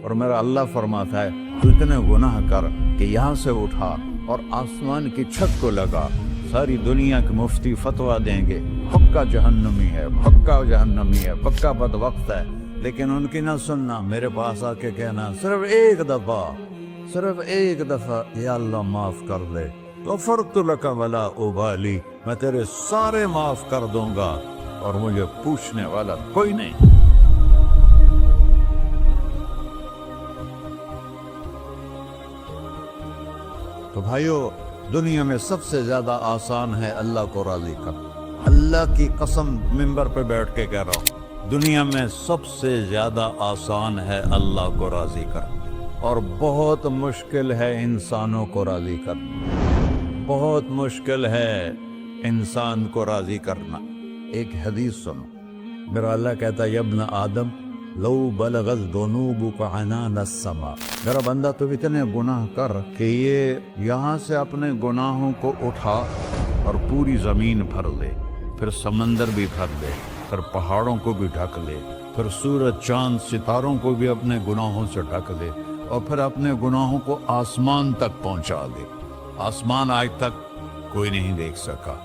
اور میرا اللہ فرماتا ہے تو اتنے گناہ کر کہ یہاں سے اٹھا اور آسمان کی چھت کو لگا، ساری دنیا کے مفتی فتویٰ دیں گے پکا جہنمی ہے، پکا جہنمی ہے، پکا بدبخت ہے، لیکن ان کی نہ سننا، میرے پاس آ کے کہنا صرف ایک دفعہ یا اللہ معاف کر دے، غفرت لک ولا ابالی، میں تیرے سارے معاف کر دوں گا اور مجھے پوچھنے والا کوئی نہیں۔ تو بھائیو، دنیا میں سب سے زیادہ آسان ہے اللہ کو راضی کرنا، اللہ کی قسم منبر پہ بیٹھ کے کہہ رہا ہوں، دنیا میں سب سے زیادہ آسان ہے اللہ کو راضی کرنا، اور بہت مشکل ہے انسانوں کو راضی کرنا، بہت مشکل ہے انسان کو راضی کرنا۔ ایک حدیث سنو، میرا اللہ کہتا ہے ابن آدم لو بلغت ذنوبک عنان السماء، میرا بندہ تو اتنے گناہ کر کہ یہ یہاں سے اپنے گناہوں کو اٹھا اور پوری زمین بھر لے، پھر سمندر بھی بھر لے، پھر پہاڑوں کو بھی ڈھک لے، پھر سورج چاند ستاروں کو بھی اپنے گناہوں سے ڈھک لے، اور پھر اپنے گناہوں کو آسمان تک پہنچا دے۔ آسمان آج تک کوئی نہیں دیکھ سکا،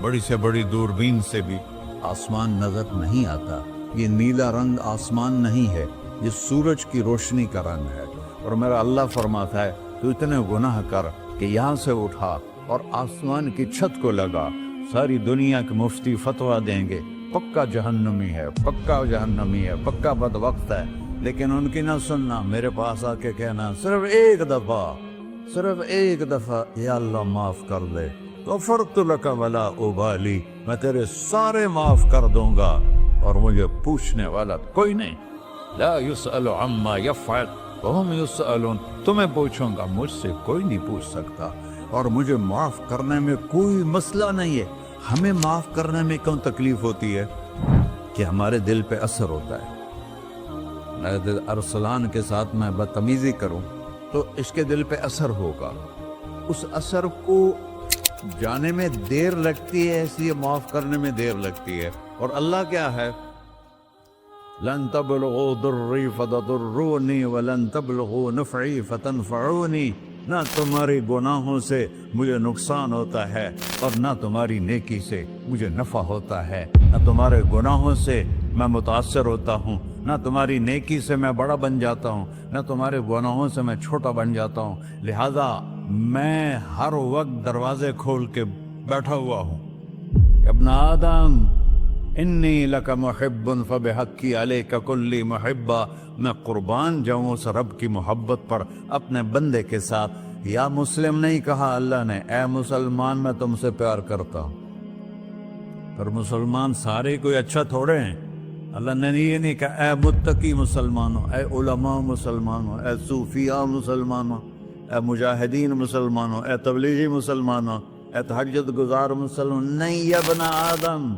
بڑی سے بڑی دوربین سے بھی آسمان نظر نہیں آتا، یہ نیلا رنگ آسمان نہیں ہے، یہ سورج کی روشنی کا رنگ ہے۔ اور میرا اللہ فرماتا ہے تو اتنے گناہ کر کہ یہاں سے اٹھا اور آسمان کی چھت کو لگا، ساری دنیا کے مفتی فتویٰ دیں گے پکا جہنمی ہے، پکا جہنمی ہے، پکا بدبخت ہے، لیکن ان کی نہ سننا، میرے پاس آ کے کہنا صرف ایک دفعہ یا اللہ معاف کر دے، غفرت لک ولا ابالی، میں تیرے سارے معاف کر دوں گا اور مجھے پوچھنے والا کوئی نہیں۔ لا يسأل عما يفعل وهم يسألون، تمہیں پوچھوں گا، مجھ سے کوئی نہیں پوچھ سکتا، اور مجھے معاف کرنے میں کوئی مسئلہ نہیں ہے۔ ہمیں معاف کرنے میں کیوں تکلیف ہوتی ہے؟ کہ ہمارے دل پہ اثر ہوتا ہے۔ ارسلان کے ساتھ میں بدتمیزی کروں تو اس کے دل پہ اثر ہوگا، اس اثر کو جانے میں دیر لگتی ہے، اس لیے معاف کرنے میں دیر لگتی ہے۔ اور اللہ کیا ہے؟ لن تبلغوا ضري فتضروني ولن تبلغوا نفعي فتنفعوني، نہ تمہاری گناہوں سے مجھے نقصان ہوتا ہے اور نہ تمہاری نیکی سے مجھے نفع ہوتا ہے، نہ تمہارے گناہوں سے میں متاثر ہوتا ہوں، نہ تمہاری نیکی سے میں بڑا بن جاتا ہوں، نہ تمہارے گناہوں سے میں چھوٹا بن جاتا ہوں، لہذا میں ہر وقت دروازے کھول کے بیٹھا ہوا ہوں۔ ابن آدم انی لک محب فبحقی علیک کلی محبہ، میں قربان جاؤں اس رب کی محبت پر اپنے بندے کے ساتھ۔ یا مسلم نہیں کہا اللہ نے، اے مسلمان میں تم سے پیار کرتا ہوں۔ پر مسلمان سارے کوئی اچھا تھوڑے ہیں، اللہ نے یہ نہیں کہا اے متقی مسلمانوں، اے علماء مسلمانوں، اے صوفیاء مسلمانوں، اے مجاہدین مسلمانوں، اے تبلیغی مسلمانوں، اے تہجد گزار مسلمان، نہیں یا ابن آدم،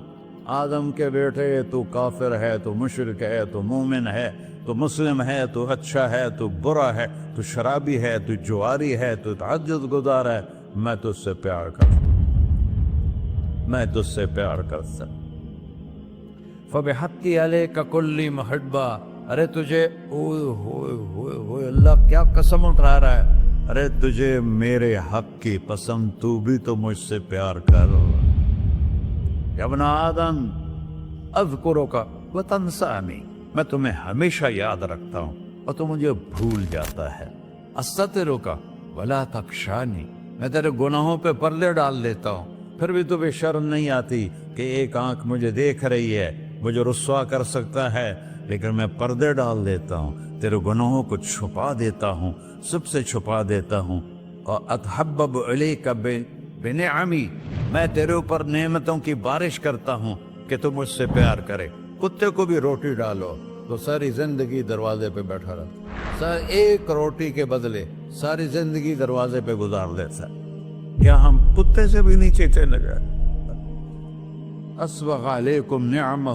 آدم کے بیٹے، تو کافر ہے، تو مشرک ہے، تو مومن ہے، تو مسلم ہے، تو اچھا ہے، تو برا ہے، تو شرابی ہے، تو جواری ہے، تو تہجد گزار ہے، میں تجھ سے پیار کرتا ہوں، میں تجھ سے پیار کرتا ہوں۔ فبحقی علیک کلی محبہ، ارے تجھے اوئے ہوئے ہوئے ہوئے، اللہ کیا قسم اٹھا رہا ہے، ارے تجھے میرے حق کی قسم، تو بھی تو مجھ سے پیار کر۔ یا ابن آدم اذکرک وتنسانی، میں تمہیں ہمیشہ یاد رکھتا ہوں اور تو مجھے بھول جاتا ہے۔ استترک ولا تخشانی، میں تیرے گناہوں پہ پردے ڈال دیتا ہوں، پھر بھی تمہیں شرم نہیں آتی کہ ایک آنکھ مجھے دیکھ رہی ہے، مجھے رسوا کر سکتا ہے، لیکن میں پردے ڈال دیتا ہوں، تیرے گناہوں کو چھپا دیتا ہوں، سب سے چھپا دیتا ہوں۔ اور اتحبب الیک بنعمی، میں تیرے اوپر نعمتوں کی بارش کرتا ہوں کہ تو مجھ سے پیار کرے۔ کتے کو بھی روٹی ڈالو تو ساری زندگی دروازے پہ بیٹھا رہتا، ایک روٹی کے بدلے ساری زندگی دروازے پہ گزار دیتا ہے۔ کیا ہم کتے سے بھی نیچے چلے گئے؟ اسبغ علیکم نعمہ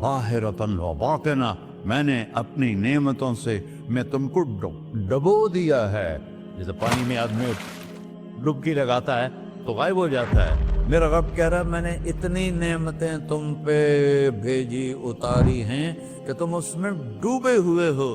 ظاہرۃ و باطنہ، میں نے اپنی نعمتوں سے میں تم کو ڈبو دیا ہے، جیسے پانی میں آدمی ڈبکی لگاتا ہے تو غائب ہو جاتا ہے۔ میرا رب کہہ رہا ہے میں نے اتنی نعمتیں تم پہ بھیجی، اتاری ہیں کہ تم اس میں ڈوبے ہوئے ہو،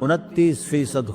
29%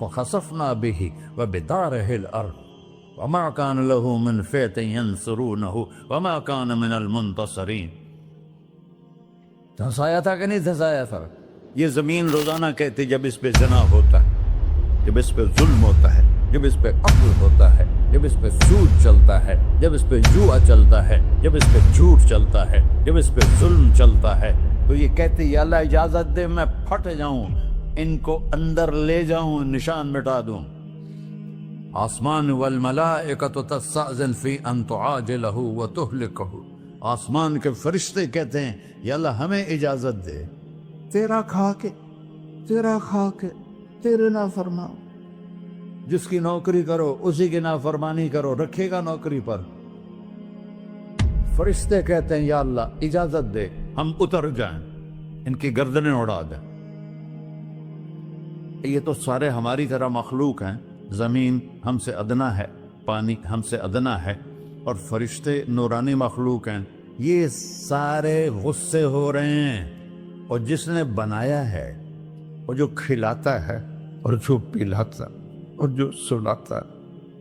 فخسفنا به وبداره الأرض وما كان له من فئة ينصرونه وما كان من المنتصرين. دھنسایا تھا کہ نہیں دھنسایا تھا؟ یہ زمین روزانہ کہتی جب اس پہ زنا ہوتا ہے، جب اس پہ ظلم ہوتا ہے، جب اس پہ قتل ہوتا ہے، جب اس پہ سود چلتا ہے، جب اس پہ جوا چلتا ہے، جب اس پہ جھوٹ چلتا ہے، جب اس پہ ظلم چلتا ہے، تو یہ کہتے یا اللہ اجازت دے میں پھٹ جاؤں، ان کو اندر لے جاؤں، نشان مٹا دوں. آسمان والملائکۃ تستأذن فی ان تعاجلہ وتہلکہ، آسمان کے فرشتے کہتے ہیں یا اللہ ہمیں اجازت دے، تیرا کھا کے تیرے نافرمان، جس کی نوکری کرو اسی کی نافرمانی کرو، رکھے گا نوکری پر. فرشتے کہتے ہیں یا اللہ اجازت دے ہم اتر جائیں، ان کی گردنیں اڑا دیں. یہ تو سارے ہماری طرح مخلوق ہیں، زمین ہم سے ادنا ہے، پانی ہم سے ادنا ہے، اور فرشتے نورانی مخلوق ہیں. یہ سارے غصے ہو رہے ہیں، اور جس نے بنایا ہے، اور جو کھلاتا ہے، اور جو پلاتا، اور جو سلاتا،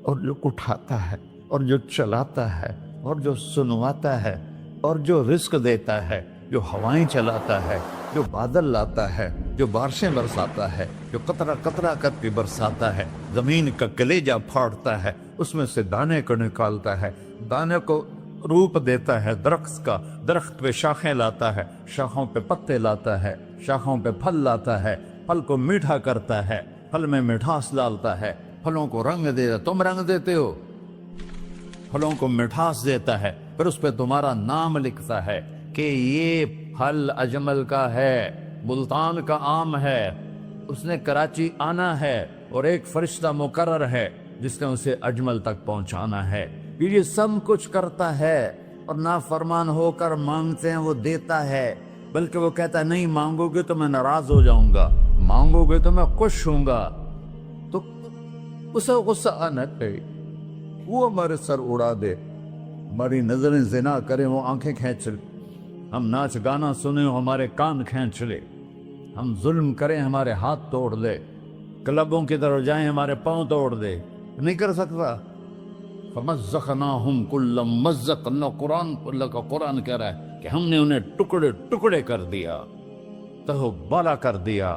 اور جو اٹھاتا ہے، اور جو چلاتا ہے، اور جو سنواتا ہے، اور جو رزق دیتا ہے، جو ہوائیں چلاتا ہے، جو بادل لاتا ہے، جو بارشیں برساتا ہے، جو قطرہ قطرہ کر کے برساتا ہے، زمین کا کلیجہ پھاڑتا ہے، اس میں سے دانے کو نکالتا ہے، دانے کو روپ دیتا ہے درخت کا، درخت پہ شاخیں لاتا ہے، شاخوں پہ پتے لاتا ہے، شاخوں پہ پھل لاتا ہے، پھل کو میٹھا کرتا ہے، پھل میں مٹھاس ڈالتا ہے، پھلوں کو رنگ دیتا. تم رنگ دیتے ہو، پھلوں کو مٹھاس دیتا ہے، پھر اس پہ تمہارا نام لکھتا ہے کہ یہ پھل اجمل کا ہے، ملتان کا آم ہے، اس نے کراچی آنا ہے، اور ایک فرشتہ مقرر ہے جس نے اسے اجمل تک پہنچانا ہے. یہ سب کچھ کرتا ہے، اور نافرمان ہو کر مانگتے ہیں وہ دیتا ہے، بلکہ وہ کہتا ہے نہیں مانگو گے تو میں ناراض ہو جاؤں گا، مانگو گے تو میں خوش ہوں گا. تو اسے غصہ آنا چاہیے، وہ ہمارے سر اڑا دے، ہماری نظریں زنا کریں وہ آنکھیں کھینچ لے، ہم ناچ گانا سنیں ہمارے کان کھینچ لے، ہم ظلم کریں ہمارے ہاتھ توڑ دے، کلبوں کی طرف جائیں ہمارے پاؤں توڑ دے. نہیں کر سکتا. فَمَزَّقْنَاهُمْ كُلَّ مُمَزَّقٍ، اللہ کا قرآن کہہ رہا ہے کہ ہم نے انہیں ٹکڑے ٹکڑے کر دیا، تہو بالا کر دیا.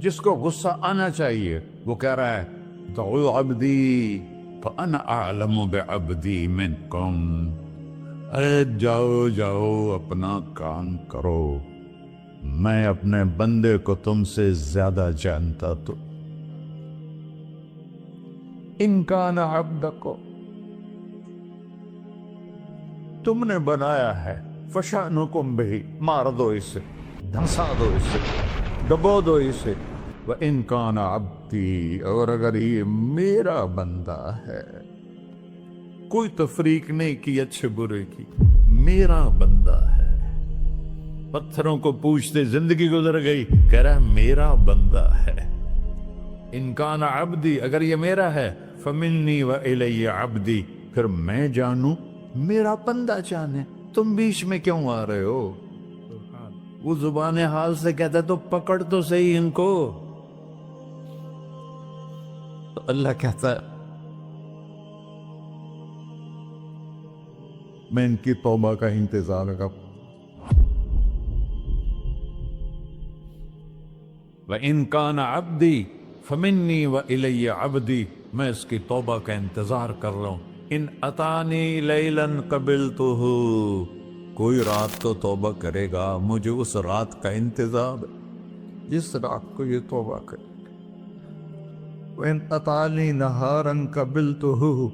جس کو غصہ آنا چاہیے وہ کہہ رہا ہے دعوا عبدی فَأَنَا أَعْلَمُ بِعَبْدِي مِنْكُمْ، ارے جاؤ جاؤ اپنا کام کرو، میں اپنے بندے کو تم سے زیادہ جانتا. تو ان کان عبدکو، تم نے بنایا ہے، فشانکم بہی، مار دو اسے، دھنسا دو اسے، ڈبو دو اسے. وَإِن كَانَ عَبْدِي، اور اگر یہ میرا بندہ ہے، کوئی تفریق نہیں کی اچھے برے کی، میرا بندہ ہے. پتھروں کو پوچھتے زندگی گزر گئی، کہہ رہا ہے میرا بندہ ہے. ان کان عبدی، اگر یہ میرا ہے، فمنی وإلی عبدی، پھر میں جانوں میرا بندہ جانے. تم بیچ میں کیوں آ رہے ہو؟ وہ زبان حال سے کہتا تو پکڑ تو صحیح ان کو. تو اللہ کہتا ہے میں ان کی توبہ کا انتظار کروں. وَإِن كَانَ عَبْدِي فَمِنِّي وَإِلَيَّ عَبْدِي، میں اس کی توبہ کا انتظار کر رہا ہوں. ان اتانی لیلاً قبلتہ، کوئی رات تو توبہ کرے گا، مجھے اس رات کا انتظار ہے جس رات کو یہ توبہ کرے. وَإِنْ أَتَانِي نَهَارًا قَبِلْتُهُ،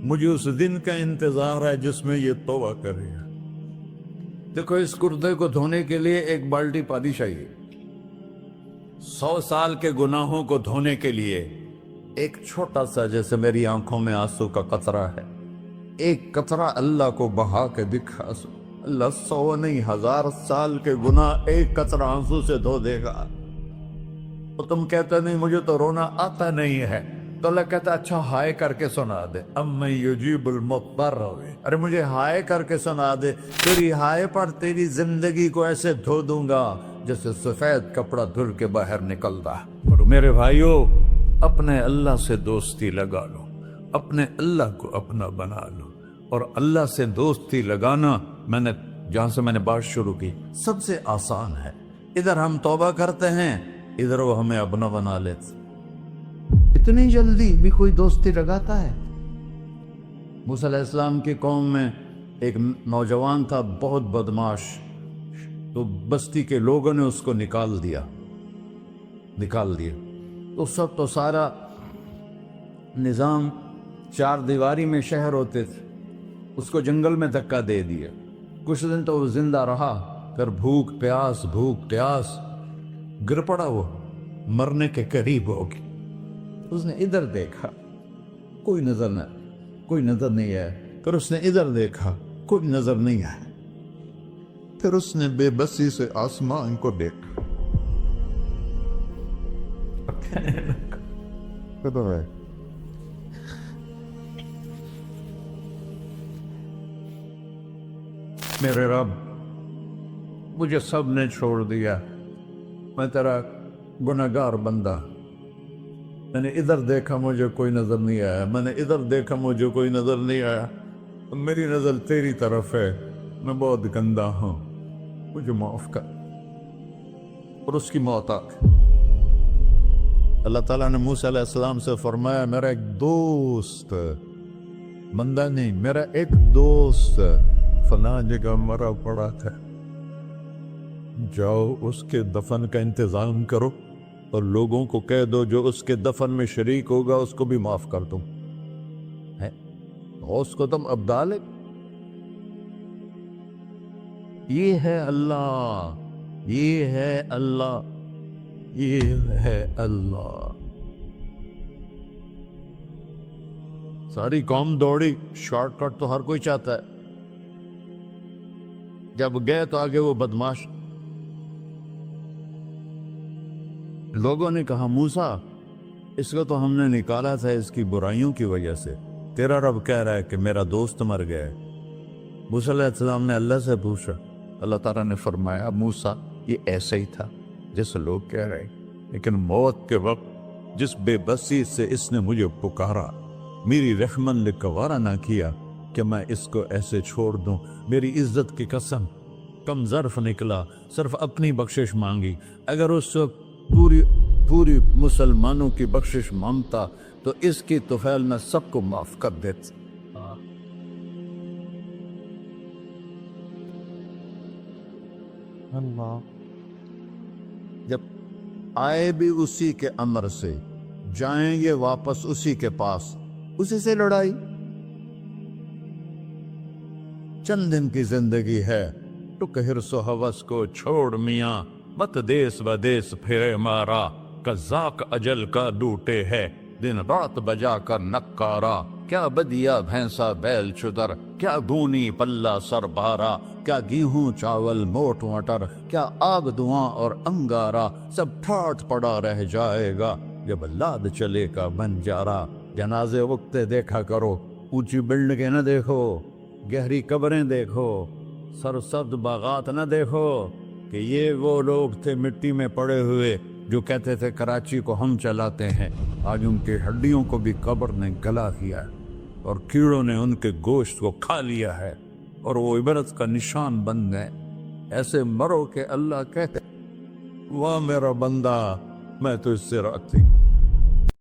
مجھے اس دن کا انتظار ہے جس میں یہ توبہ کرے گا. دیکھو اس کردے کو دھونے کے لیے ایک بالٹی پانی چاہیے. 100 سال کے گناہوں کو دھونے کے لیے ایک چھوٹا سا، جیسے میری آنکھوں میں آنسو کا قطرہ ہے، ایک قطرہ اللہ کو بہا کے دکھا، اللہ 100 نہیں 1000 سال کے گناہ ایک قطرہ آنسو سے دھو دے گا. تو تم کہتے نہیں مجھے تو رونا آتا نہیں ہے، تو اللہ کہتا اچھا ہائے کر کے سنا دے. اَمَّن يُجِيبُ الْمُضْطَرَّ، ارے مجھے ہائے کر کے سنا دے، تیری ہائے پر تیری زندگی کو ایسے دھو دوں گا جیسے سفید کپڑا دھل کے باہر نکلتا. میرے بھائیو، اپنے اللہ سے دوستی لگا لو، اپنے اللہ کو اپنا بنا لو. اور اللہ سے دوستی لگانا جہاں سے میں نے بات شروع کی سب سے آسان ہے. ادھر ہم توبہ کرتے ہیں، ادھر وہ ہمیں اپنا بنا لیتے. اتنی جلدی بھی کوئی دوستی لگاتا ہے؟ موسیٰ علیہ السلام کی قوم میں ایک نوجوان تھا بہت بدماش، تو بستی کے لوگوں نے اس کو نکال دیا. تو سارا نظام 4 دیواری میں شہر ہوتے تھے، اس کو جنگل میں دھکا دے دیا. کچھ دن تو وہ زندہ رہا، پھر بھوک پیاس گر پڑا، وہ مرنے کے قریب ہو گیا. اس نے ادھر دیکھا، کوئی نظر نہیں آیا. پھر اس نے ادھر دیکھا، کوئی نظر نہیں آیا. پھر اس نے بے بسی سے آسمان کو دیکھا. میرے رب، مجھے سب نے چھوڑ دیا، میں تیرا گنہگار بندہ. میں نے ادھر دیکھا، مجھے کوئی نظر نہیں آیا. میں نے ادھر دیکھا، مجھے کوئی نظر نہیں آیا. میری نظر تیری طرف ہے، میں بہت گندا ہوں، مجھے معاف کر. اور اس کی موت آ گئی. اللہ تعالیٰ نے موسیٰ علیہ السلام سے فرمایا، میرا ایک دوست، بندہ نہیں، میرا ایک دوست فلاں جگہ مرا پڑا تھا، جاؤ اس کے دفن کا انتظام کرو اور لوگوں کو کہہ دو جو اس کے دفن میں شریک ہوگا اس کو بھی معاف کر دوں. اس کو تم ابدال. یہ ہے اللہ، یہ ہے اللہ، یہ ہے اللہ. ساری قوم دوڑی، شارٹ کٹ تو ہر کوئی چاہتا ہے. جب گئے تو آگے وہ بدماش. لوگوں نے کہا، موسیٰ اس کو تو ہم نے نکالا تھا اس کی برائیوں کی وجہ سے، تیرا رب کہہ رہا ہے کہ میرا دوست مر گیا ہے. موسیٰ علیہ السلام نے اللہ سے پوچھا. اللہ تعالیٰ نے فرمایا، موسیٰ یہ ایسا ہی تھا جیسے لوگ کہہ رہے، لیکن موت کے وقت جس بے بسی سے اس نے مجھے پکارا، میری رحمت نے گوارا نہ کیا کہ میں اس کو ایسے چھوڑ دوں. میری عزت کی قسم، کم ظرف نکلا، صرف اپنی بخشش مانگی. اگر اس وقت پوری مسلمانوں کی بخشش مانگتا تو اس کی طفیل میں سب کو معاف کر دیتا. اللہ جب آئے بھی اسی کے امر سے، جائیں گے واپس اسی کے پاس، اسی سے لڑائی. چند دن کی زندگی ہے، ٹک حرص و ہوس کو چھوڑ میاں، مت دیس بدیس پھرے مارا. قزاق اجل کا ڈوٹے ہے، دن رات بجا کر نکارا. کیا بدیا بھینسا بیل چدر، کیا گونی پلہ سر بارا. کیا گیہوں چاول موٹ مٹر، کیا آگ دھواں اور انگارا. سب ٹھاٹ پڑا رہ جائے گا جب لاد چلے کا بنجارا. جنازے وقتے دیکھا کرو، اونچی بلڈنگیں نہ دیکھو، گہری قبریں دیکھو، سرسبز باغات نہ دیکھو کہ یہ وہ لوگ تھے مٹی میں پڑے ہوئے جو کہتے تھے کراچی کو ہم چلاتے ہیں. آج ان کی ہڈیوں کو بھی قبر نے گلا کیا اور کیڑوں نے ان کے گوشت کو کھا لیا ہے اور وہ عبرت کا نشان بن گئے. ایسے مرو کہ اللہ کہتے، واہ میرا بندہ میں تو اس سے راضی.